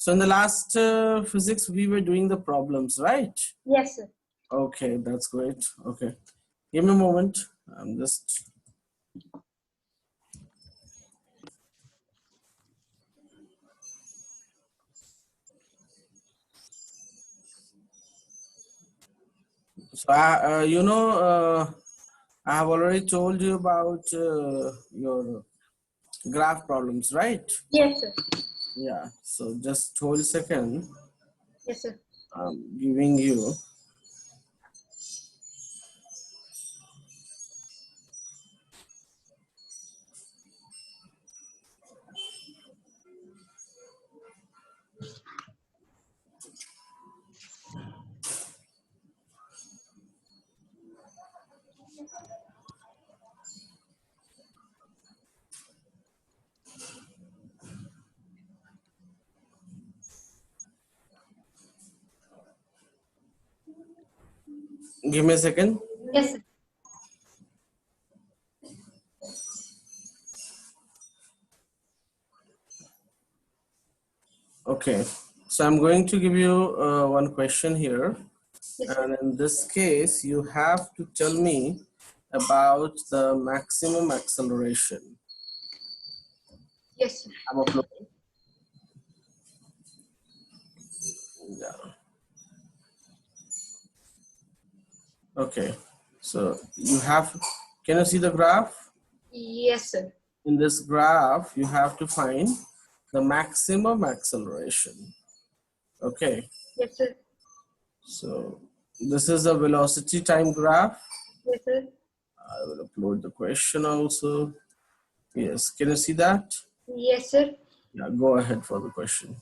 So in the last physics, we were doing the problems, right? Yes, sir. Okay, that's great. Okay, give me a moment. I'm just. So, I have already told you about your graph problems, right? Yes, sir. Yeah. So just hold a second. Yes, sir. I'm giving you. Give me a second. Yes, sir. Okay. So I'm going to give you one question here. Yes, sir. And in this case, you have to tell me about the maximum acceleration. Yes, sir. I'm uploading. Yeah. Okay. So you have, can you see the graph? Yes, sir. In this graph, you have to find the maximum acceleration. Okay. Yes, sir. So this is a velocity time graph. Yes, sir. I will upload the question also. Yes. Can you see that? Yes, sir. Yeah. Go ahead for the question.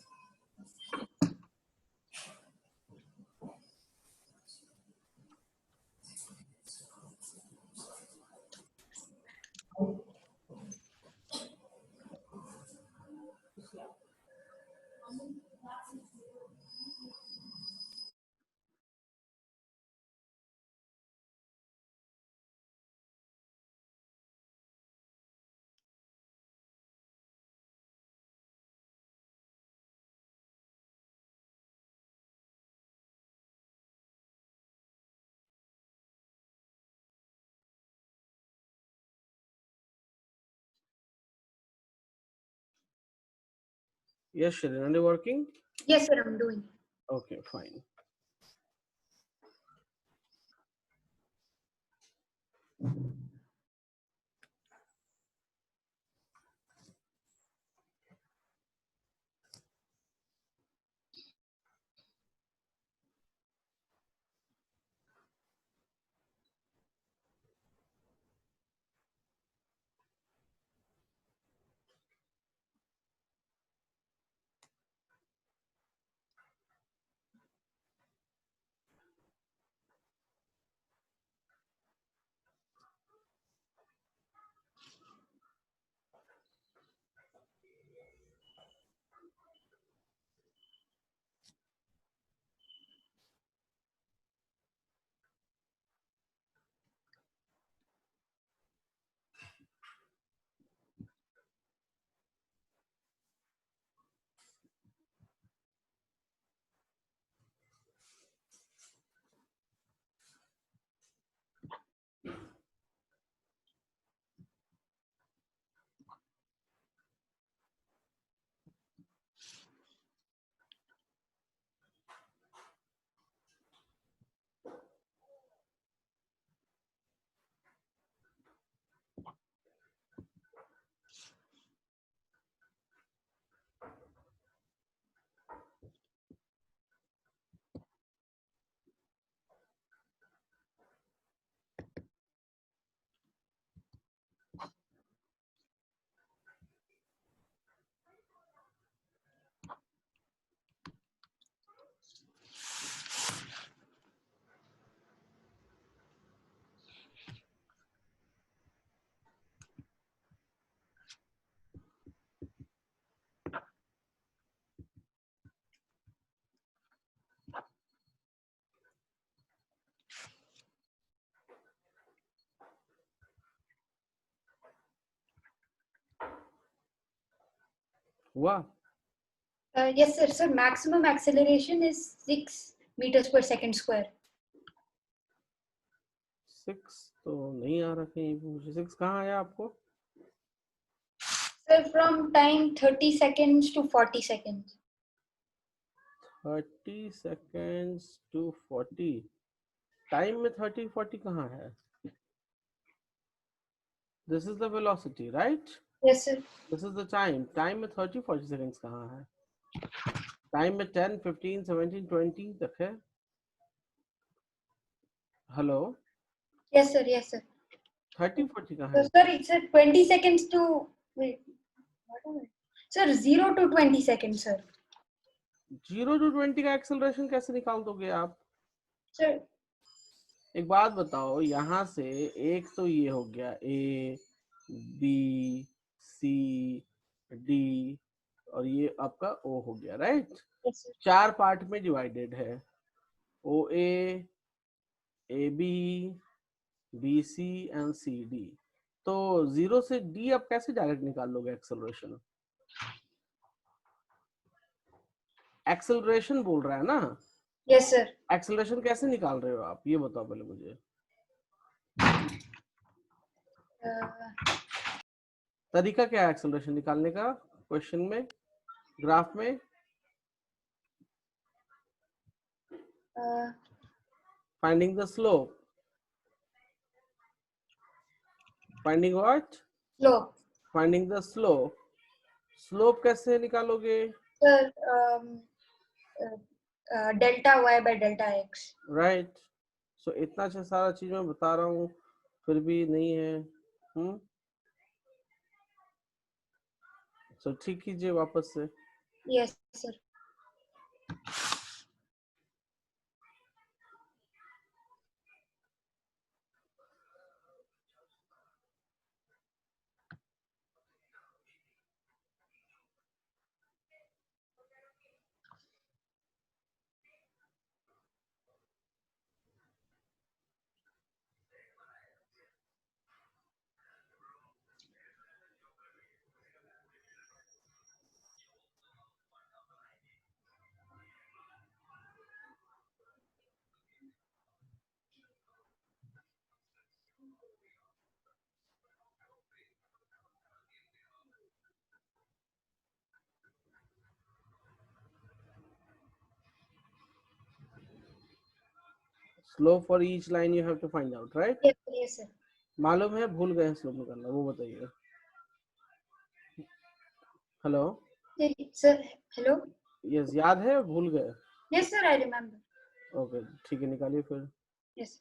Yes, Shirin, are you working? Yes, sir. I'm doing. Okay, fine. Wow. Yes, sir. Sir, maximum acceleration is 6 meters per second square. 6 तो नहीं आ रहा कहीं भी मुझे। 6 कहाँ है आपको? Sir, from time 30 seconds to 40 seconds. 30 seconds to 40 time में 30 40 कहाँ है? This is the velocity, right? Yes, sir. This is the time. Time में 30 40 seconds कहाँ है? टाइम में 10 15 17 20 तक है। Hello, Yes, sir. Yes, sir. 30 40 कहाँ So, है? sir, it's 20 seconds to wait. What are it? Sir, 0 to 20 seconds, sir. 0 to 20 का acceleration कैसे निकाल दोगे आप? Sir, एक बात बताओ, यहाँ से एक तो ये हो गया ए बी सी डी और ये आपका ओ हो गया, राइट? yes, sir. 4 पार्ट में डिवाइडेड है, O A B B C and C D. तो 0 से डी आप कैसे डायरेक्ट निकाल लोगे एक्सेलरेशन? एक्सेलरेशन बोल रहा है ना? Yes, sir. एक्सेलरेशन कैसे निकाल रहे हो आप, ये बताओ पहले मुझे। तरीका क्या है एक्सेलरेशन निकालने का? क्वेश्चन में, ग्राफ में? Finding the slope. Finding what? Slope. Finding the slope. Slope कैसे निकालोगे? Sir, delta y by delta x. Right. So इतना अच्छा सारा चीज मैं बता रहा हूँ फिर भी नहीं है। So ठीक कीजिए वापस से। Yes, sir. Slope for each line you have to find out, right? Yes, yes, sir. मालूम है, भूल गए स्लोप निकालना, वो बताइए। Hello, Sir, hello. यस, याद है, भूल गए? Yes, sir. I remember. Okay, ठीक है, निकालिए फिर। Yes.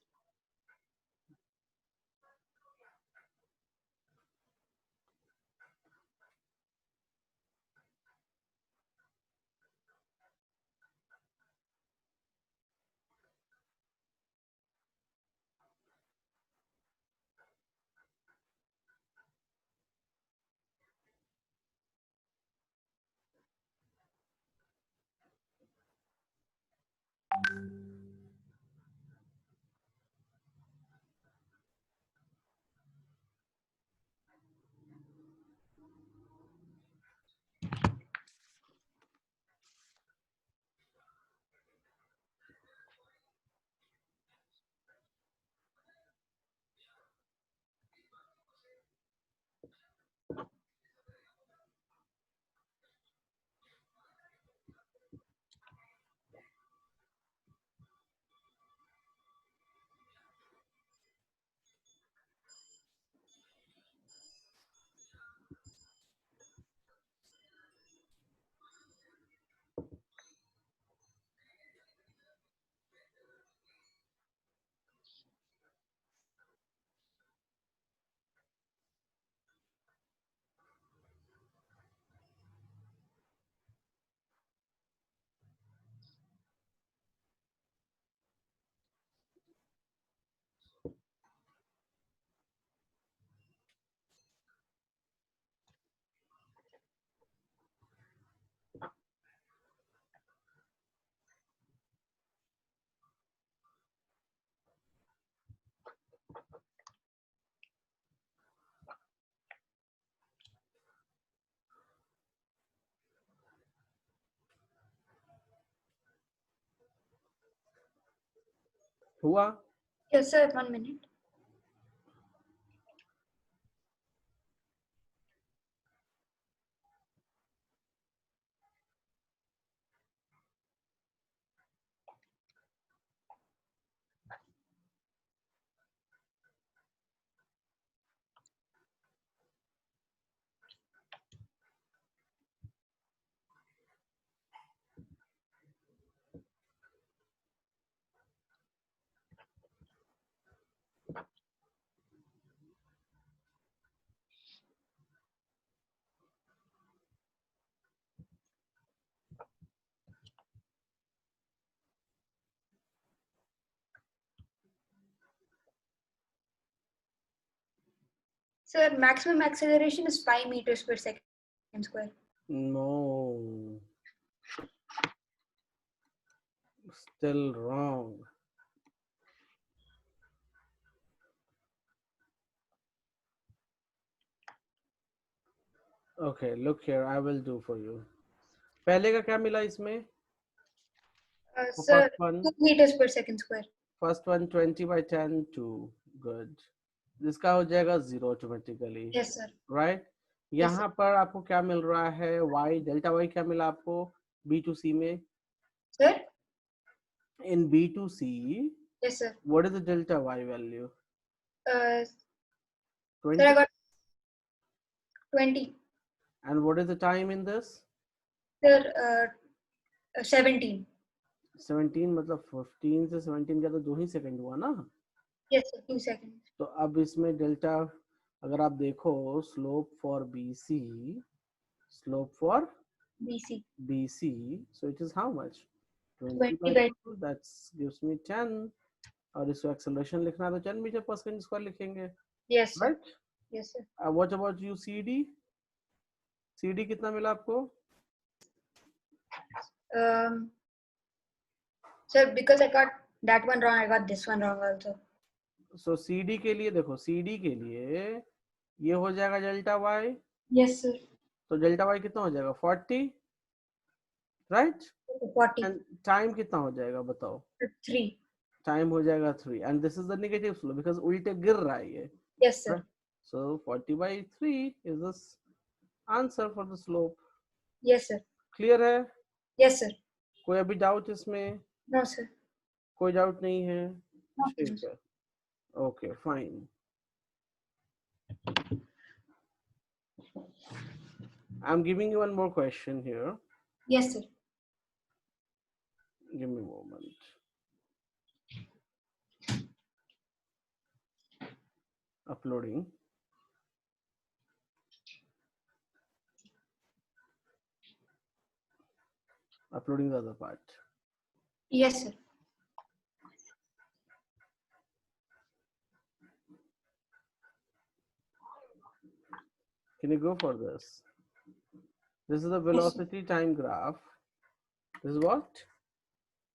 हुआ? Yes, sir. 1 minute. Sir, maximum acceleration is 5 meters per second square. No, still wrong. Okay, look here, I will do for you. पहले का क्या मिला इसमें? Sir, First one, 2 meters per second square. first one 20 by 10, 2. Good. जिसका हो जाएगा 0 automatically, Yes, sir. Right? यहाँ पर आपको क्या मिल रहा है? y, डेल्टा y क्या मिला आपको B2C में? Sir? In B2C, Yes, sir. what is the delta y value? Sir, 20. I got 20. And what is the time in this? Sir, 17. 17 मतलब 15 से 17 का तो 2 ही सेकंड हुआ ना? Yes, sir. 2 seconds. तो अब इसमें डेल्टा अगर आप देखो, slope for BC, slope for BC. BC, so it is how much? 20 20 by by 2, that gives me 10. और इसको एक्सेलरेशन लिखना है तो 10 मीटर पर सेकंड स्क्वायर लिखेंगे, Yes, sir. Right? Yes, sir. What about you CD? CD कितना मिला आपको? Sir, because I got that one wrong, I got this one wrong also. So CD के लिए देखो, CD के लिए ये हो जाएगा डेल्टा y, Yes, sir. तो डेल्टा y कितना हो जाएगा? 40, राइट? 40. एंड टाइम कितना हो जाएगा बताओ? 3. टाइम हो जाएगा 3, and this is the negative slope because उल्टे गिर रहा है ये, Yes, sir. so 40 by 3 is the answer for the slope. Yes, sir. Clear है? Yes, sir. कोई अभी डाउट इसमें? No, sir. कोई डाउट नहीं है? No, ठीक sir. है, okay fine. I'm giving you one more question here. Yes, sir. Give me a moment. Uploading. Uploading the other part. Yes, sir. Can you go for this? This is the velocity time graph. This is what?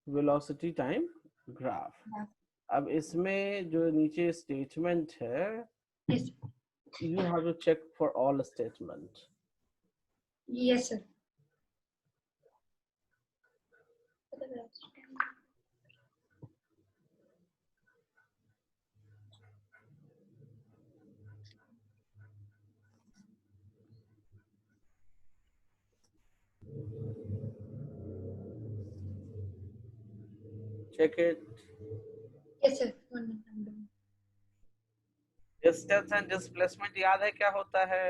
Velocity time graph. Yeah. अब इसमें जो नीचे statement है, Yes. you have to check for all statement. Yes, sir. Check it. Yes, sir. 1 minute. I'm doing. Distance and displacement याद है क्या होता है?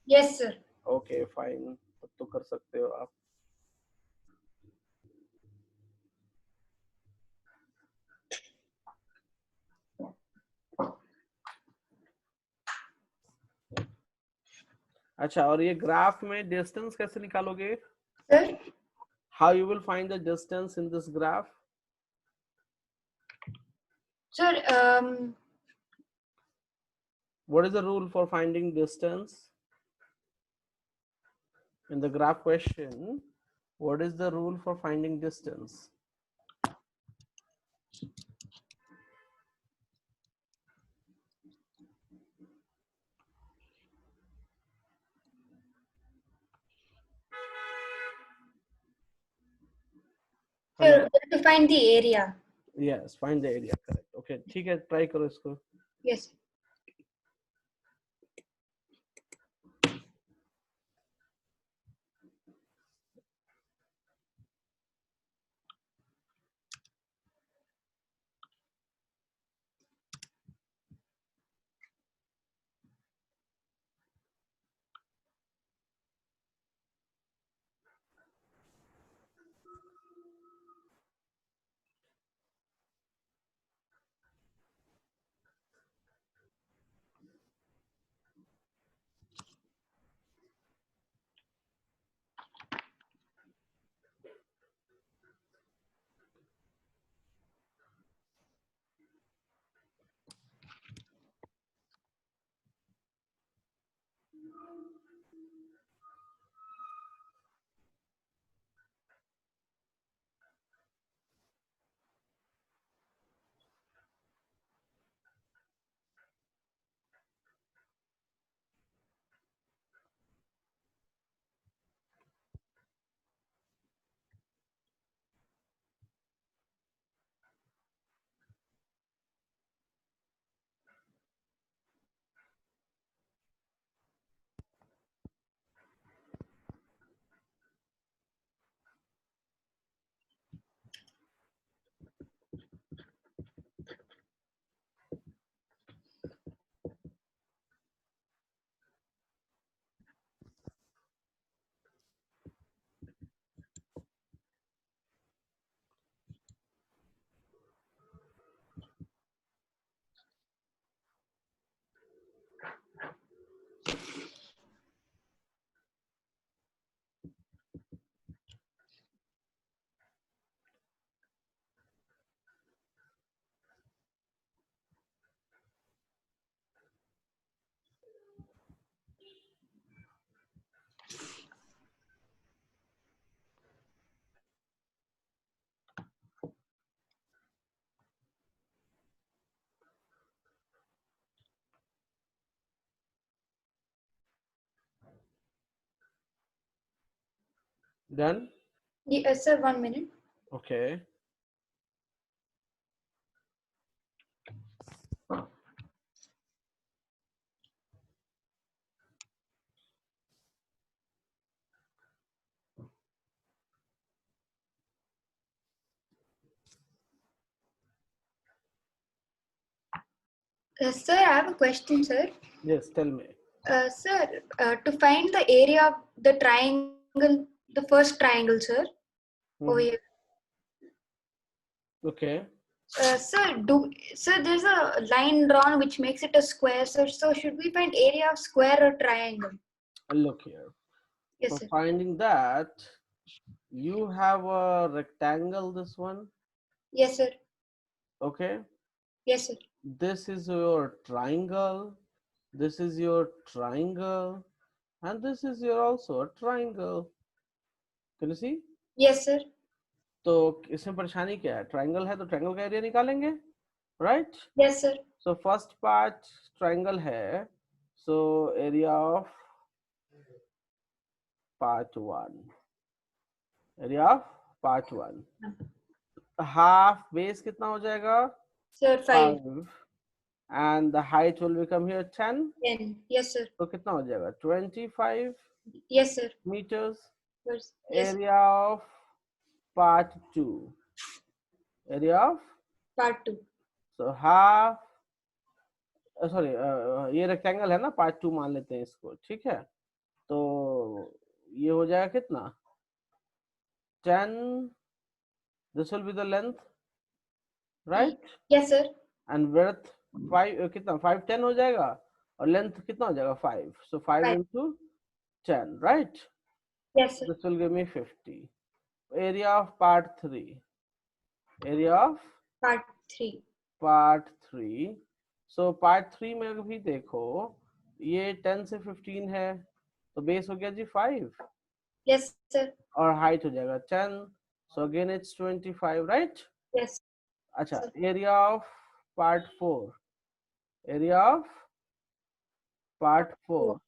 Yes, sir. Okay, fine. तब तो कर सकते हो आप. अच्छा, और ये ग्राफ में डिस्टेंस कैसे निकालोगे? Sir? How you will find the distance in this graph? Sir, What is the rule for finding distance? In the graph question, what is the rule for finding distance? sir, to find the area. Yes, find the area, correct. Okay ठीक है, try करो इसको। Yes. Done. Yes, sir. 1 minute. Okay Sir, I have a question, sir. Yes tell me. Sir, to find the area of the triangle, the first triangle, sir, over here. Okay Sir, there's a line drawn which makes it a square, sir. So should we find area of square or triangle? look here, Yes, for sir. finding that you have a rectangle, this one, Yes, sir. okay, Yes, sir. this is your triangle, this is your triangle, and this is your also a triangle. Can you see? Yes, sir. तो इसमें परेशानी क्या है, triangle है तो triangle का area निकालेंगे, right? Yes, sir. So first part triangle है, so area of part one, area of part one, half base कितना हो जाएगा? Sir, 5. 5 and the height will become here 10, 10. Yes, sir. तो कितना हो जाएगा? 25 Yes, sir. meters. Yes. Yes. Area of part 2, area of, Part 2. so half, sorry ये rectangle है ना, पार्ट 2 मान लेते हैं इसको, ठीक है? तो ये हो जाएगा कितना? 10, this will be the length, right? Yes, sir. And width 5, कितना 5 10 हो जाएगा, और लेंथ कितना हो जाएगा? 5, so 5 5. into 10, right? Yes, sir. This will give me 50. Area of part 3, area of Part 3. part 3, so part 3 में भी देखो, ये 10 से 15 है, तो बेस हो गया जी 5, Yes, sir. और हाइट हो जाएगा 10, so again it's 25, right? Yes. अच्छा, sir. Area of part 4, area of part 4,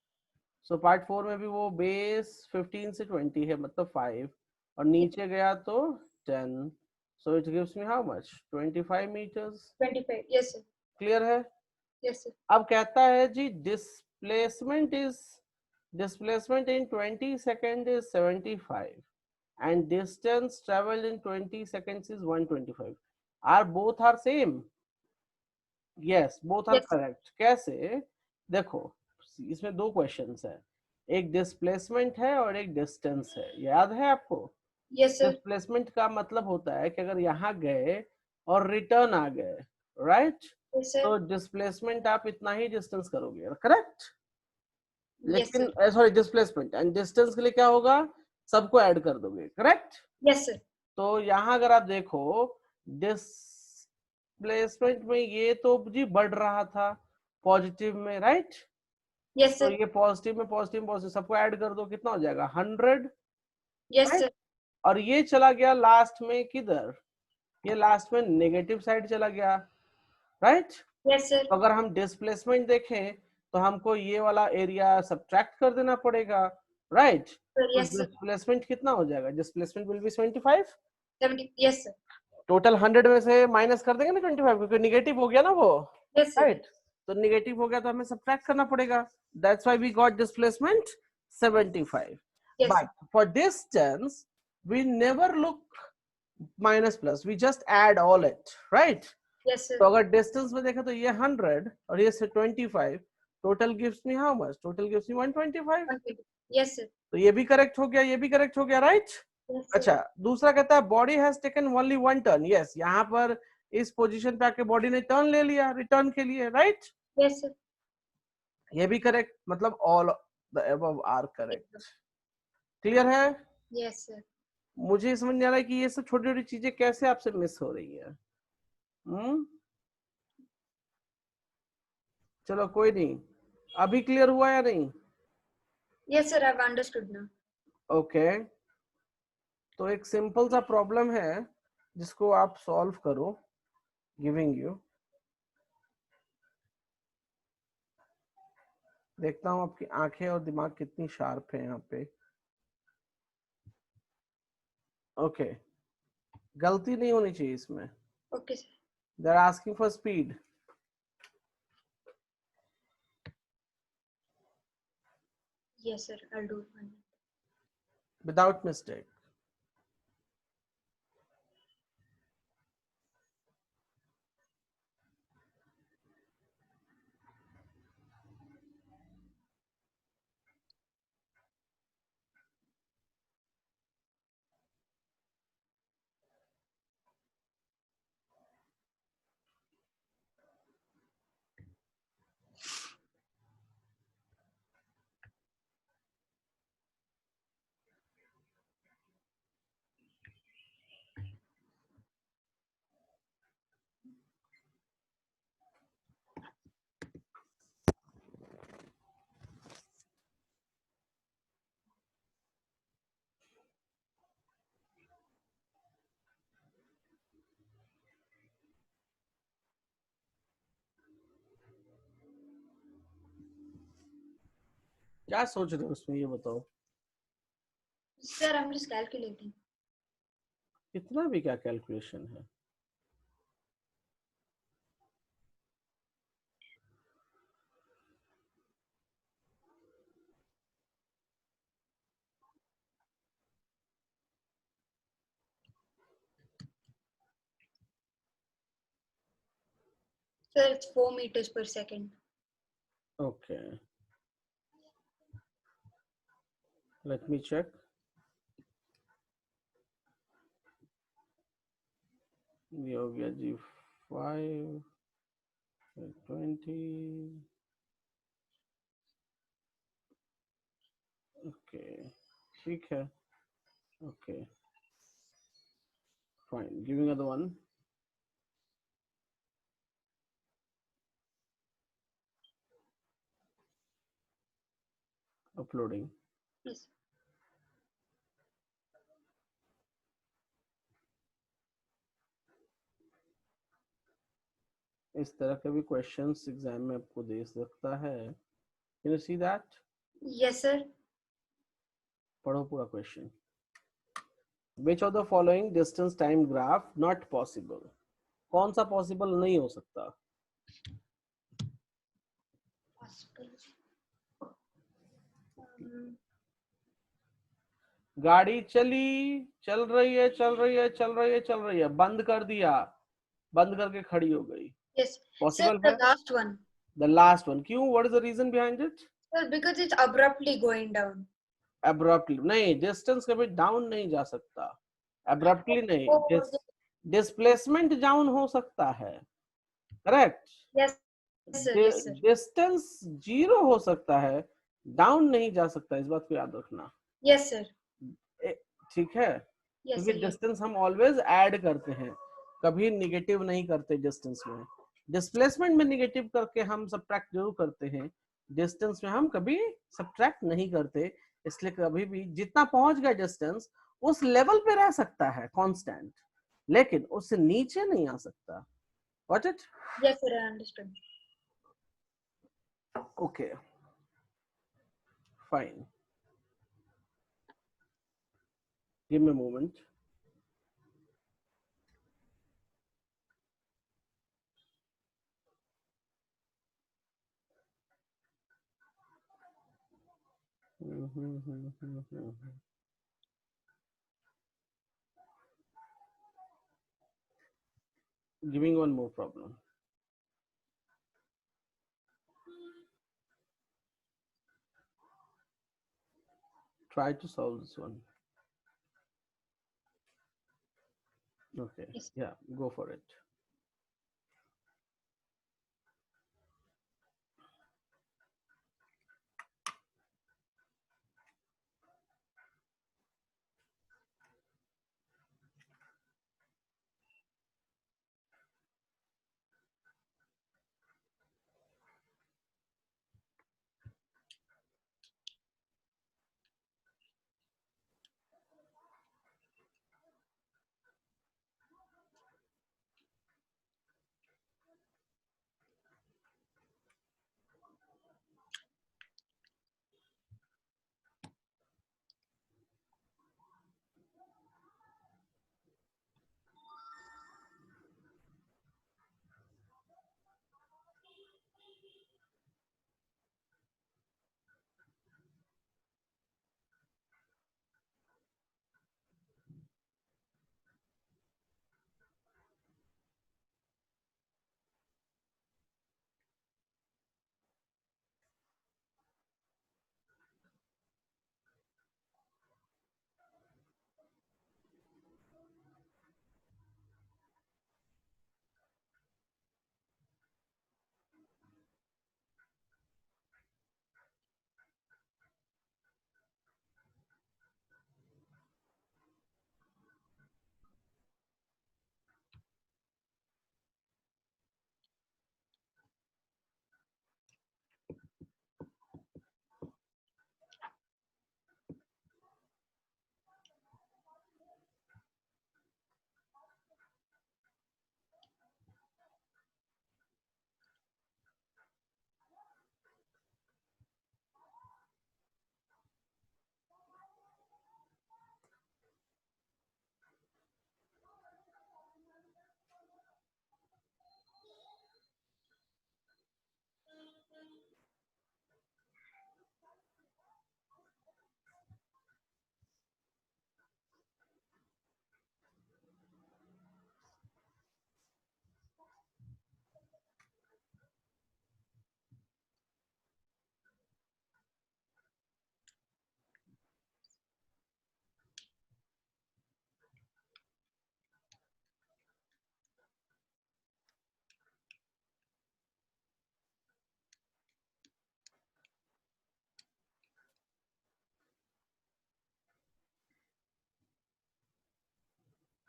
so part 4 में भी वो बेस 15 से 20 है, मतलब 5, और नीचे गया तो 10, so it gives me how much 25 meters. 25. Yes, sir. Clear है? Yes, sir. अब कहता है जी displacement in 20 seconds is 75 and distance traveled in 20 seconds is 125. Are both are same? Yes, both are Yes, sir. correct. कैसे? देखो इसमें दो questions है, एक डिस्प्लेसमेंट है और एक डिस्टेंस है, याद है आपको? Yes, sir. डिस्प्लेसमेंट का मतलब होता है कि अगर यहाँ गए और रिटर्न आ गए, राइट? Yes, sir. तो डिस्प्लेसमेंट आप इतना ही डिस्टेंस करोगे, करेक्ट? Yes, sir. लेकिन सॉरी डिस्प्लेसमेंट एंड डिस्टेंस के लिए क्या होगा, सबको ऐड कर दोगे, करेक्ट? Yes, sir. तो यहाँ अगर आप देखो डिस्प्लेसमेंट में ये तो जी बढ़ रहा था पॉजिटिव में, राइट? Yes, तो sir. ये पॉजिटिव में पॉजिटिव पॉजिटिव सबको ऐड कर दो, कितना हो जाएगा 100, Yes, राइट? sir. और ये चला गया लास्ट में किधर, ये लास्ट में नेगेटिव साइड चला गया, राइट? Yes, sir. तो अगर हम डिस्प्लेसमेंट देखें तो हमको ये वाला एरिया सब्ट्रैक्ट कर देना पड़ेगा, राइट? Sir, तो yes, sir. डिस्प्लेसमेंट कितना हो जाएगा, displacement will be 25, 70. Yes, sir. Total 100 में से माइनस कर देंगे ना 25 क्योंकि निगेटिव हो गया ना वो, Yes, sir. राइट? तो निगेटिव हो गया तो हमें सब्ट्रैक्ट करना पड़ेगा, that's why we got displacement 75. Yes, But for distance we never look minus plus, we just add all it, right? yes, sir. तो अगर डिस्टेंस में देखा तो ये 100 और ये 25, total gives me how much, total gives me 125. 120. Yes, sir. तो ये भी करेक्ट हो गया, ये भी करेक्ट हो गया, राइट? Yes, sir. अच्छा, दूसरा कहता है body has taken only one turn. Yes, यहाँ पर इस पोजीशन पे आके बॉडी ने टर्न ले लिया रिटर्न के लिए, राइट? Yes, sir. ये भी करेक्ट, मतलब all the above are correct. Clear है? Yes, sir. मुझे समझ नहीं आ रहा है कि ये सब छोटी छोटी चीजें कैसे आपसे मिस हो रही है. चलो कोई नहीं, अभी क्लियर हुआ या नहीं? Yes, sir. I've understood now. Okay तो एक सिंपल सा प्रॉब्लम है जिसको आप सॉल्व करो, गिविंग यू. देखता हूं आपकी आंखें और दिमाग कितनी शार्प है यहाँ पे. ओके गलती नहीं होनी चाहिए इसमें. Okay, sir. They are asking for speed. Yes, sir. I'll do it. Without mistake. क्या सोच रहे हो उसमें, ये बताओ. Sir, I'm just calculating. इतना भी क्या कैलकुलेशन है? Sir, it's 4 meters per second. Okay let me check. ये हो गया जी 5 20. ओके ठीक है. Okay fine, giving other one. Uploading. Yes. इस तरह के भी क्वेश्चंस एग्जाम में आपको दे सकता है. Can you see that? Yes, sir. पढ़ो पूरा question. Which of the following distance time graph not possible? कौन सा possible नहीं हो सकता? गाड़ी चली, चल रही है, चल रही है, चल रही है, चल रही है, बंद कर दिया, बंद करके खड़ी हो गई. Yes. Possible Sir, है? the last one. The last one. क्यों? What is the reason behind it? Sir, because it's abruptly going down. Abruptly नहीं, distance कभी down नहीं जा सकता. Abruptly नहीं, displacement down हो सकता है. Correct? Yes, sir. Yes, sir. Distance zero हो सकता है, down नहीं जा सकता. इस बात को याद रखना. Yes, sir. ठीक है? Yes, क्योंकि sir. डिस्टेंस हम ऑलवेज ऐड करते हैं, कभी निगेटिव नहीं करते. डिस्टेंस में, डिस्प्लेसमेंट में निगेटिव करके हम सब्ट्रैक्ट जरूर करते हैं, डिस्टेंस में हम कभी सब्ट्रैक्ट नहीं करते. इसलिए कभी भी जितना पहुंच गया डिस्टेंस उस लेवल पे रह सकता है कांस्टेंट, लेकिन उससे नीचे नहीं आ सकता. Got it? Yes, sir. I understood. Okay. Fine. Give me a moment. Giving one more problem. Try to solve this one. Okay. Yes. Yeah, go for it.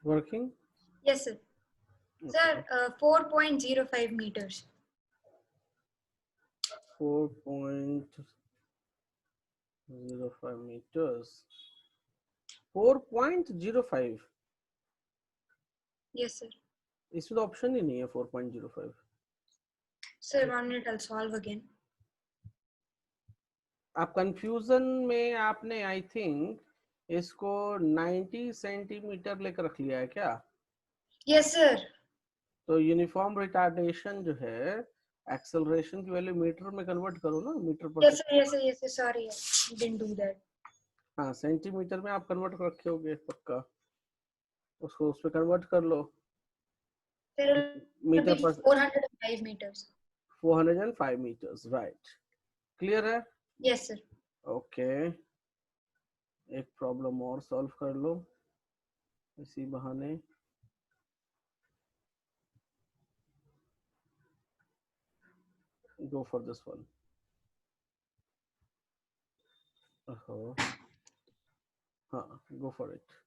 Working? Yes, sir. Okay. Sir, 4.05 meters. 4.05 meters. 4.05. Yes, sir. इसमें तो option ही नहीं है 4.05. Sir, 1 minute, I'll solve again. आप confusion में आपने I think इसको 90 centimetre लेकर रख लिया है क्या? Yes, sir. तो यूनिफॉर्म रिटार्डेशन जो है एक्सेलरेशन की वैल्यू मीटर में कन्वर्ट करो ना, मीटर पर Yes, sir. Yes, sir. Yes, sir. Sorry, I didn't do that. हाँ, सेंटीमीटर में आप कन्वर्ट कर रखे होगे पक्का, उसको उस पे कन्वर्ट कर लो There will मीटर be पर। 405 meters. 405 meters, right. क्लियर है? Yes, sir. ओके, एक प्रॉब्लम और सॉल्व कर लो इसी बहाने। Go for this one. हाँ, go for it.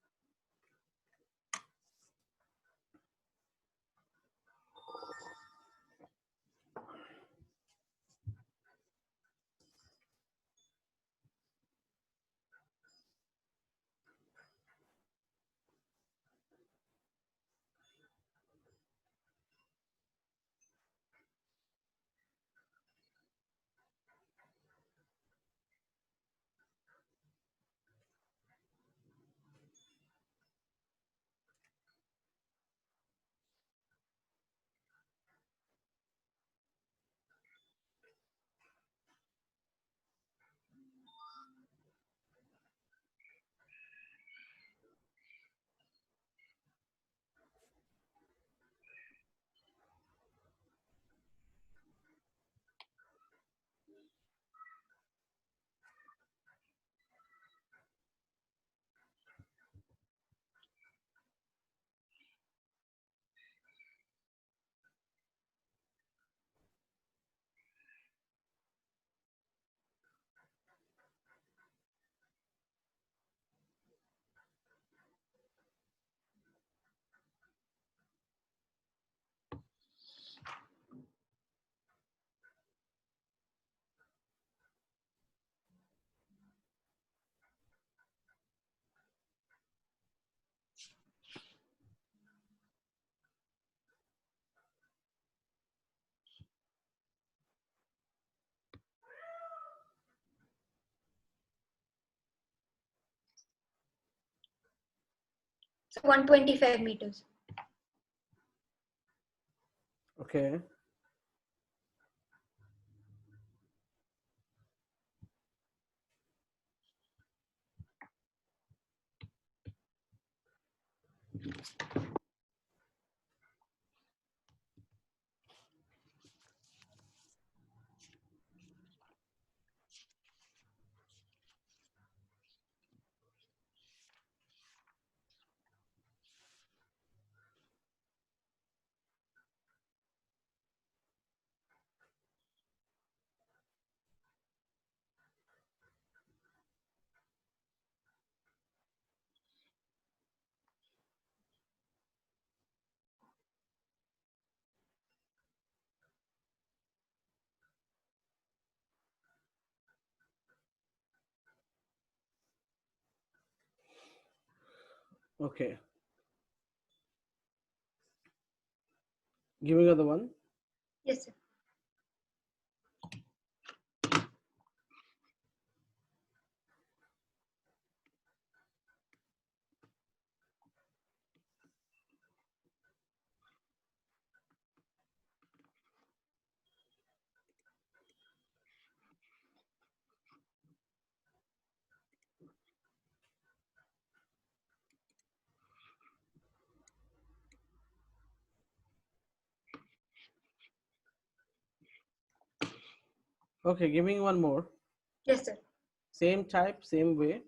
So 125 meters. Okay, okay, give me the one. Yes, sir. Okay, giving one more. Yes, sir. Same type, same way.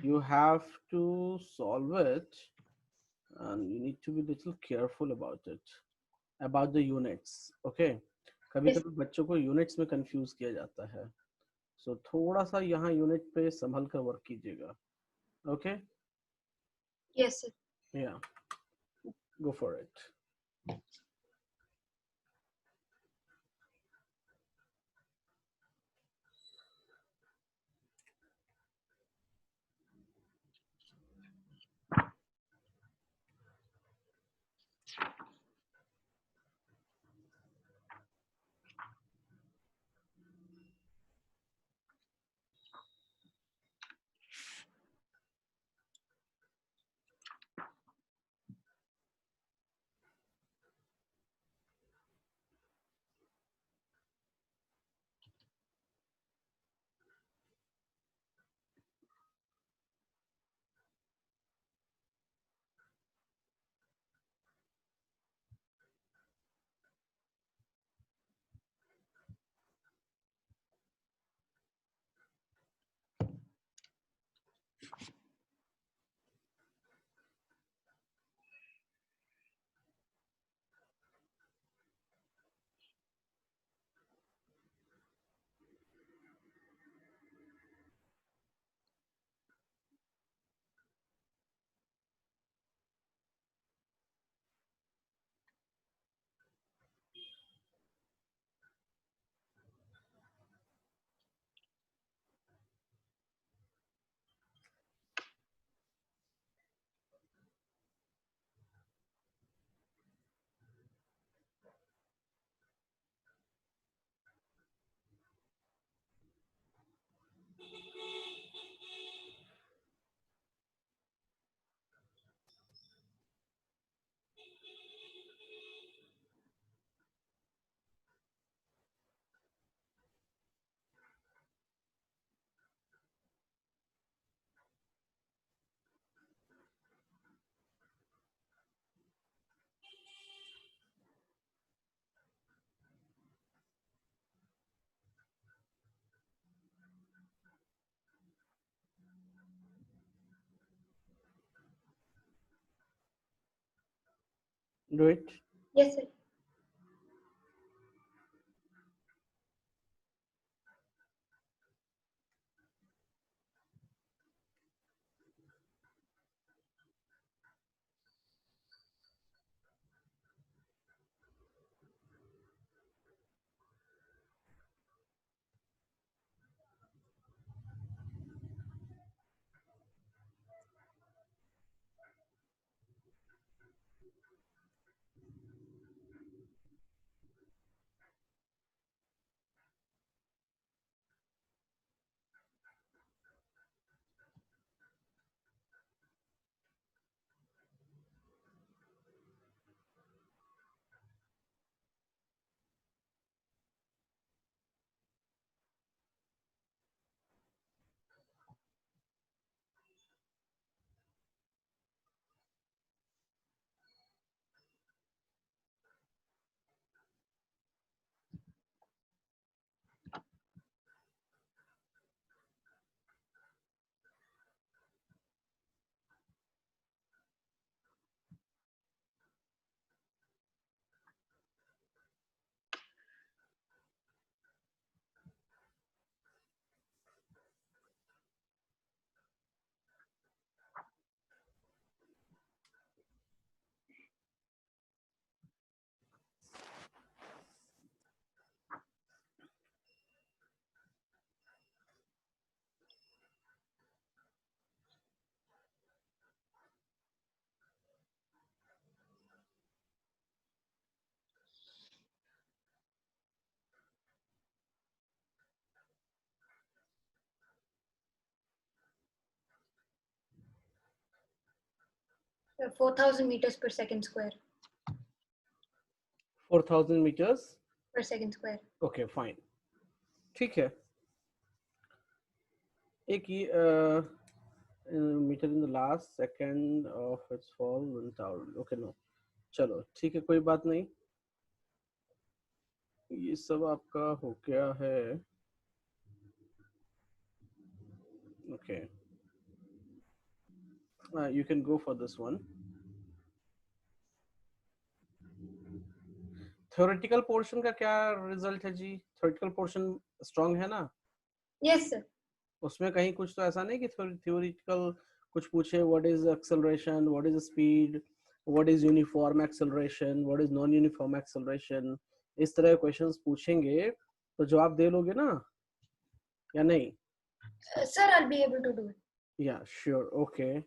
You have to solve it, and you need to be little careful about it, about the units. Okay. कभी Yes. कभी बच्चों को units में confuse किया जाता है, सो थोड़ा सा यहाँ यूनिट पे संभल कर वर्क कीजिएगा। Okay, Yes, sir. या, गो for it. Do it. Yes, sir. So 4,000 meters per second square. 4000 meters Per second square. Okay, fine. ठीक है. एक ही meter in the last second of its fall 1000. Okay, no. चलो ठीक है, कोई बात नहीं. ये सब आपका हो गया है. Okay. You can go for this one. Theoretical portion का क्या रिजल्ट है जी? Theoretical portion strong है ना? Yes, sir. उसमें कहीं कुछ तो ऐसा नहीं कि theoretical कुछ पूछे what is acceleration, what is speed, what is uniform acceleration, what is non uniform acceleration, इस तरह के क्वेश्चंस पूछेंगे तो जवाब दे लोगे ना या नहीं? Sir, I'll be able to do it. Yeah, sure. Okay.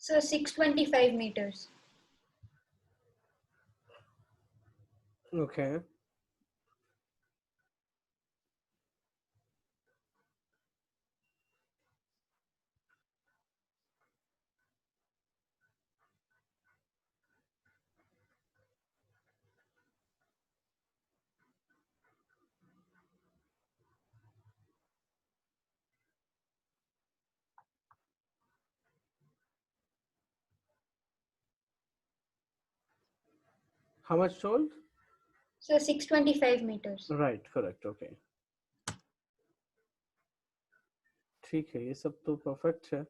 So 625 meters. Okay. How much told? So 625 meters. Right, correct. Okay. ठीक है, ये सब तो परफेक्ट है,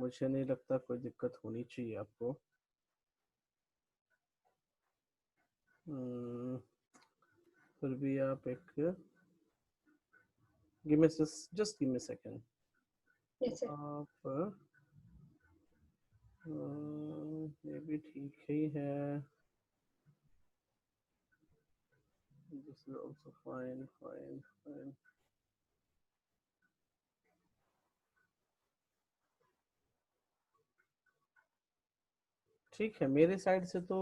मुझे नहीं लगता कोई दिक्कत होनी चाहिए आपको। फिर भी आप एक just give me a second. Yes, sir. आप ये भी ठीक ही है, this is also fine, fine, fine. ठीक है, मेरे साइड से तो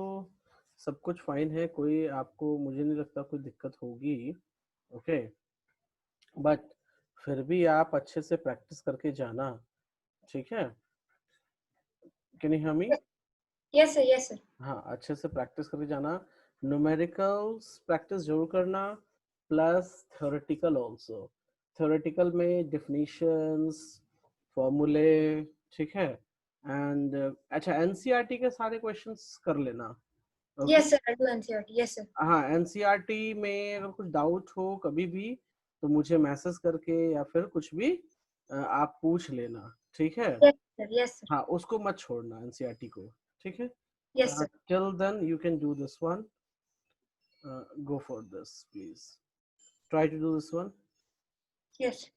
सब कुछ फाइन है, कोई आपको मुझे नहीं लगता कोई दिक्कत होगी। ओके, बट फिर भी आप अच्छे से प्रैक्टिस करके जाना, ठीक है? Can you hear me? Yes, sir. Yes, sir. हाँ, अच्छे से प्रैक्टिस करके जाना, न्यूमेरिकल्स प्रैक्टिस जरूर करना, प्लस थ्योरेटिकल ऑल्सो। थ्योरेटिकल में डिफिनीशंस, फॉर्मूले, ठीक है? एंड अच्छा, एनसीईआरटी के सारे क्वेश्चंस कर लेना। Okay, Yes, sir. I'll do NCERT. Yes, sir. हाँ, एनसीईआरटी में अगर कुछ डाउट हो कभी भी तो मुझे मैसेज करके या फिर कुछ भी आप पूछ लेना, ठीक है? Yes, sir. Yes, sir. हाँ, उसको मत छोड़ना एनसीईआरटी को, ठीक है? Yes, sir. Till then you can do this one. Go for this, please. Try to do this one. Yes.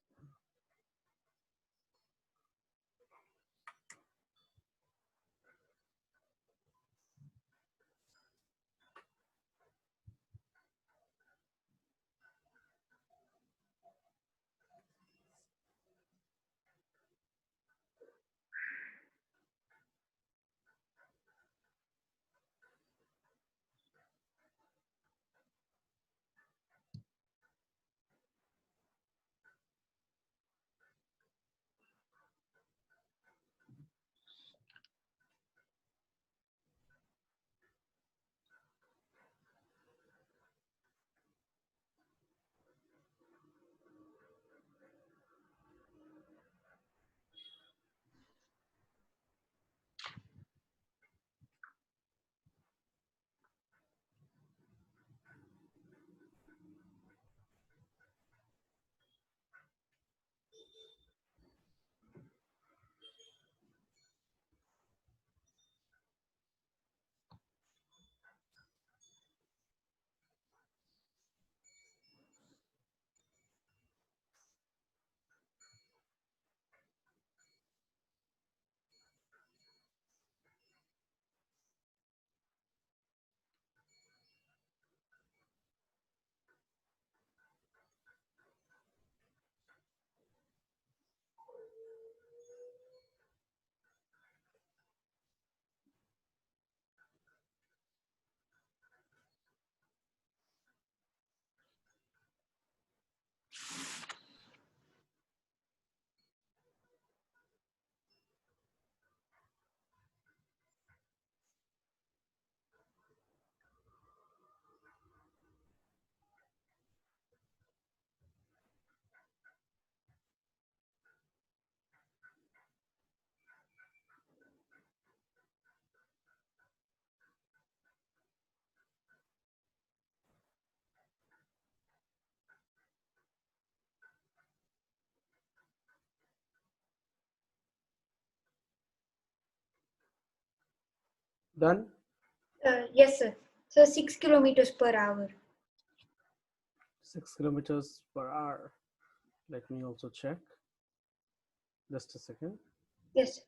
Done? Yes, sir. So 6 kilometers per hour. 6 kilometers per hour. Let me also check. Just a second. Yes, sir.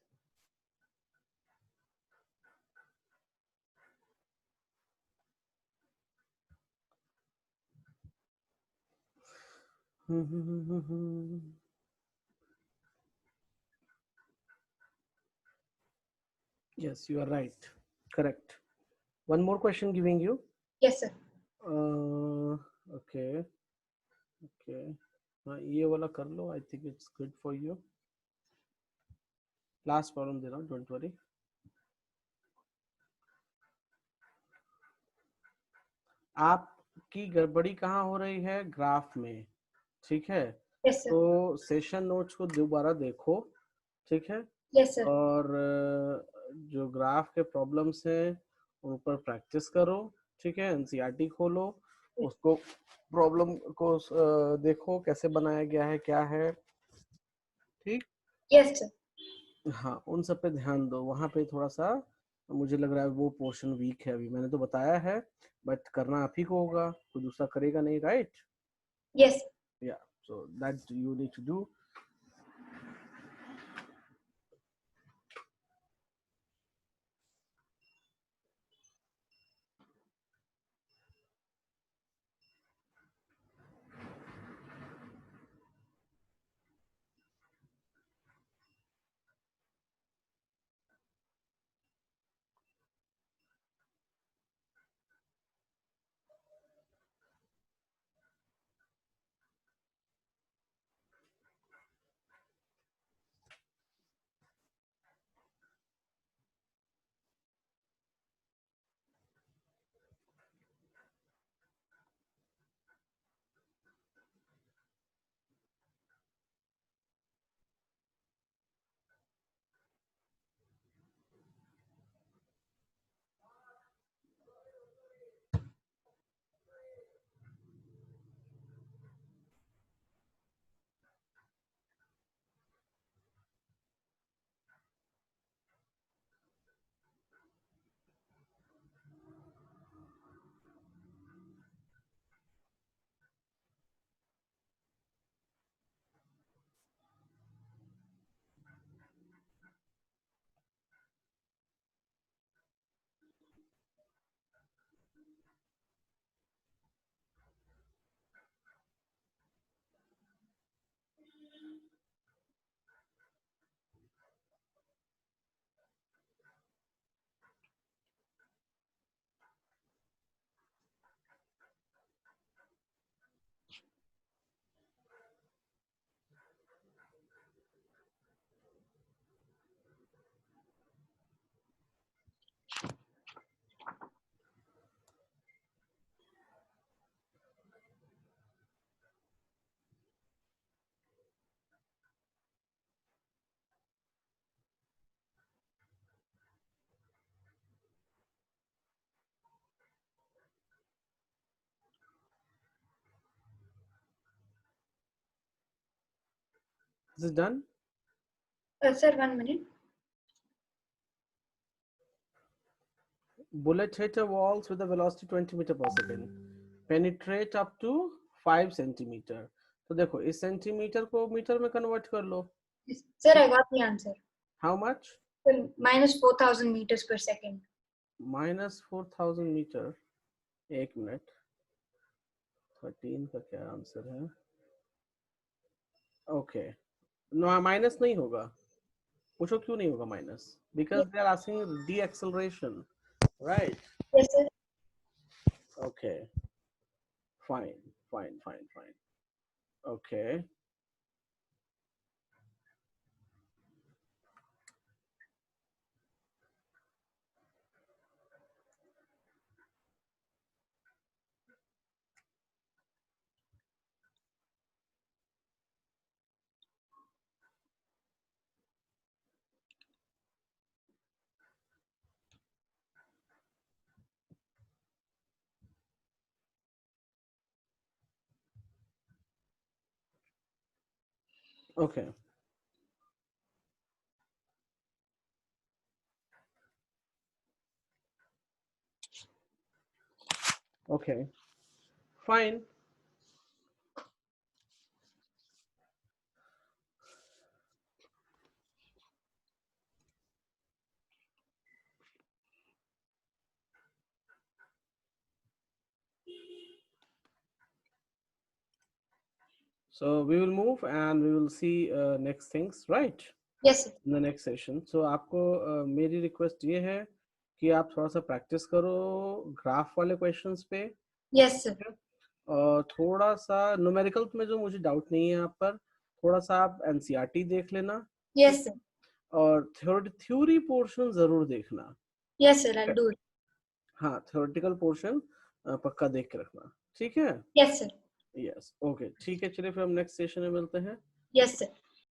Yes, you are right. Correct. One more question giving you. Yes, sir. Okay. Okay. ये वाला कर लो. I think it's good for you. Last problem दे रहा हूँ. Don't worry. आपकी गड़बड़ी कहाँ हो रही है? ग्राफ में. ठीक है. Yes, sir. तो सेशन नोट्स को दोबारा देखो. ठीक है. Yes, sir. और जो ग्राफ के प्रॉब्लम्स हैं उन पर प्रैक्टिस करो. ठीक है. एनसीईआरटी खोलो, उसको प्रॉब्लम को देखो कैसे बनाया गया है, क्या है. ठीक. Yes, sir. हाँ, उन सब पे ध्यान दो. वहाँ पे थोड़ा सा मुझे लग रहा है वो पोर्शन वीक है. अभी मैंने तो बताया है, बट करना आप ही को होगा, कोई दूसरा करेगा नहीं. राइट. Yes. या so that you need to do. Is it done? Sir, 1 minute. Bullet hit a walls with a velocity 20 meter per second. Penetrate up to 5 centimeter. तो देखो इस सेंटीमीटर को मीटर में कन्वर्ट कर लो. Yes. Sir, I got the answer. How much? Sir, minus 4,000 meters per second. Minus 4,000 metre. एक minute. 13 का क्या answer है? ओके. नो, माइनस नहीं होगा. पूछो क्यों नहीं होगा minus? Because they are asking the acceleration. Right. Yes, sir. Okay. Fine fine fine fine. Okay. Okay. Okay. Fine. So we will move and we will see next things, right? Yes, sir. In the next session. So आपको मेरी request ये है कि आप थोड़ा सा practice करो graph वाले क्वेश्चंस पे, Yes, sir. और थोड़ा सा न्यूमेरिकल में जो मुझे डाउट नहीं है आप पर, थोड़ा सा आप एनसीईआरटी देख लेना, Yes, sir. और थ्योरी पोर्शन जरूर देखना। Yes, sir. I'll do it. हाँ, थ्योरेटिकल पोर्शन पक्का देख के रखना, ठीक है? Yes, sir. यस, ओके, ठीक है, चलिए फिर हम नेक्स्ट सेशन में मिलते हैं। Yes, sir.